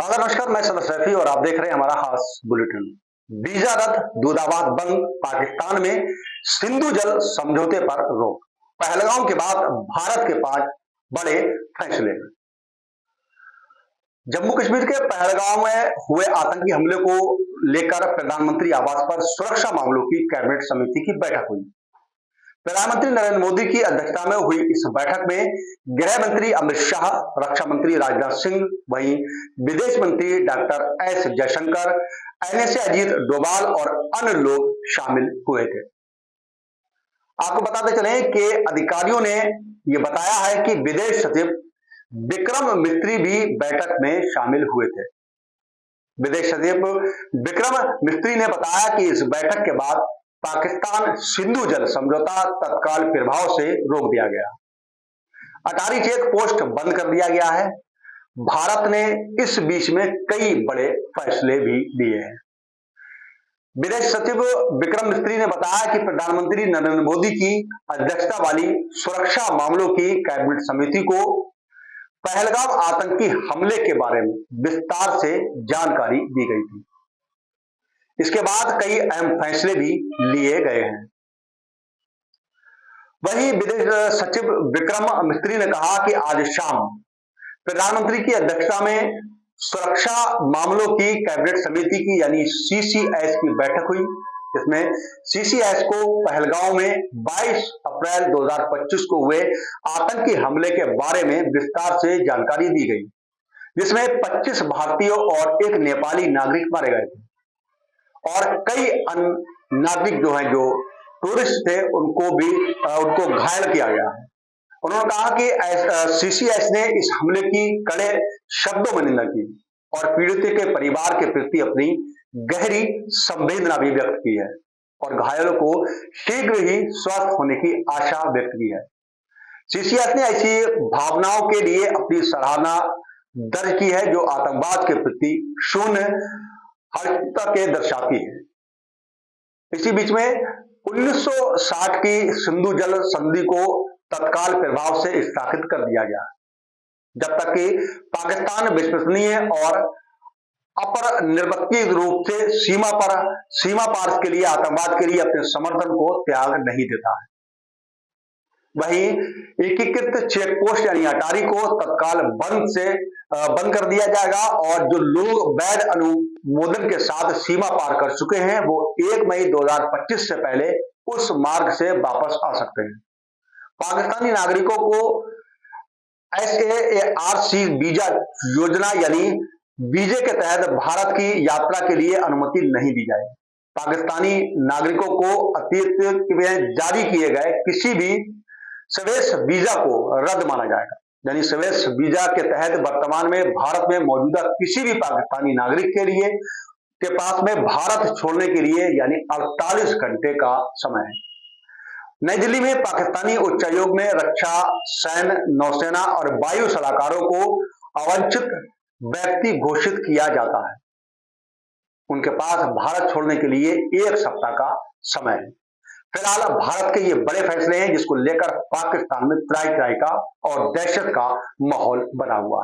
नमस्कार, मैं सदर सैफी और आप देख रहे हैं हमारा खास बुलेटिन। वीजा रद्द, दूधाबाद बंद, पाकिस्तान में सिंधु जल समझौते पर रोक। पहलगाम के बाद भारत के 5 बड़े फैसले। जम्मू कश्मीर के पहलगाम में हुए आतंकी हमले को लेकर प्रधानमंत्री आवास पर सुरक्षा मामलों की कैबिनेट समिति की बैठक हुई। प्रधानमंत्री नरेंद्र मोदी की अध्यक्षता में हुई इस बैठक में गृह मंत्री अमित शाह, रक्षा मंत्री राजनाथ सिंह, वहीं विदेश मंत्री doctor S Jaishankar, NSA Ajit Doval और अन्य लोग शामिल हुए थे। आपको बताते चलें कि अधिकारियों ने यह बताया है कि विदेश सचिव विक्रम मिस्त्री भी बैठक में शामिल हुए थे। विदेश सचिव विक्रम मिस्त्री ने बताया कि इस बैठक के बाद पाकिस्तान सिंधु जल समझौता तत्काल प्रभाव से रोक दिया गया। अटारी चेक पोस्ट बंद कर दिया गया है। भारत ने इस बीच में कई बड़े फैसले भी लिए हैं। विदेश सचिव विक्रम मिस्त्री ने बताया कि प्रधानमंत्री नरेंद्र मोदी की अध्यक्षता वाली सुरक्षा मामलों की कैबिनेट समिति को पहलगाम आतंकी हमले के बारे में विस्तार से जानकारी दी गई थी। इसके बाद कई अहम फैसले भी लिए गए हैं। वहीं विदेश सचिव विक्रम मिस्त्री ने कहा कि आज शाम प्रधानमंत्री की अध्यक्षता में सुरक्षा मामलों की कैबिनेट समिति की यानी सीसीएस की बैठक हुई। इसमें सीसीएस को पहलगाम में 22 अप्रैल 2025 को हुए आतंकी हमले के बारे में विस्तार से जानकारी दी गई, जिसमें 25 भारतीयों और 1 नेपाली नागरिक मारे गए थे और कई अन्य नागरिक जो टूरिस्ट थे उनको घायल किया गया है। उन्होंने कहा कि सीसीएस ने इस हमले की कड़े शब्दों में निंदा की और पीड़ित के परिवार के प्रति अपनी गहरी संवेदना भी व्यक्त की है और घायलों को शीघ्र ही स्वस्थ होने की आशा व्यक्त की है। सीसीएस ने ऐसी भावनाओं के लिए अपनी सराहना दर्ज की है जो आतंकवाद के प्रति शून्य हर्षता के दर्शाती है। इसी बीच में 1960 की सिंधु जल संधि को तत्काल प्रभाव से स्थगित कर दिया गया, जब तक कि पाकिस्तान विश्वसनीय और अपरिवर्तनीय रूप से सीमा पार के लिए आतंकवाद के लिए अपने समर्थन को त्याग नहीं देता है। वहीं एकीकृत चेक पोस्ट यानी अटारी को तत्काल बंद कर दिया जाएगा और जो लोग वैध अनुमोदन के साथ सीमा पार कर चुके हैं वो 1 मई 2025 से पहले उस मार्ग से वापस आ सकते हैं। पाकिस्तानी नागरिकों को SAARC वीजा योजना यानी वीजे के तहत भारत की यात्रा के लिए अनुमति नहीं दी जाएगी। पाकिस्तानी नागरिकों को अतीत में जारी किए गए किसी भी स्वदेश वीजा को रद्द माना जाएगा। यानी स्वदेश वीजा के तहत वर्तमान में भारत में मौजूदा किसी भी पाकिस्तानी नागरिक के पास में भारत छोड़ने के लिए यानी 48 घंटे का समय है। नई दिल्ली में पाकिस्तानी उच्चायोग में रक्षा, सैन्य, नौसेना और वायु सलाहकारों को अवांछित व्यक्ति घोषित किया जाता है। उनके पास भारत छोड़ने के लिए 1 सप्ताह का समय है। फिलहाल भारत के ये बड़े फैसले हैं जिसको लेकर पाकिस्तान में त्राही का और दहशत का माहौल बना हुआ है।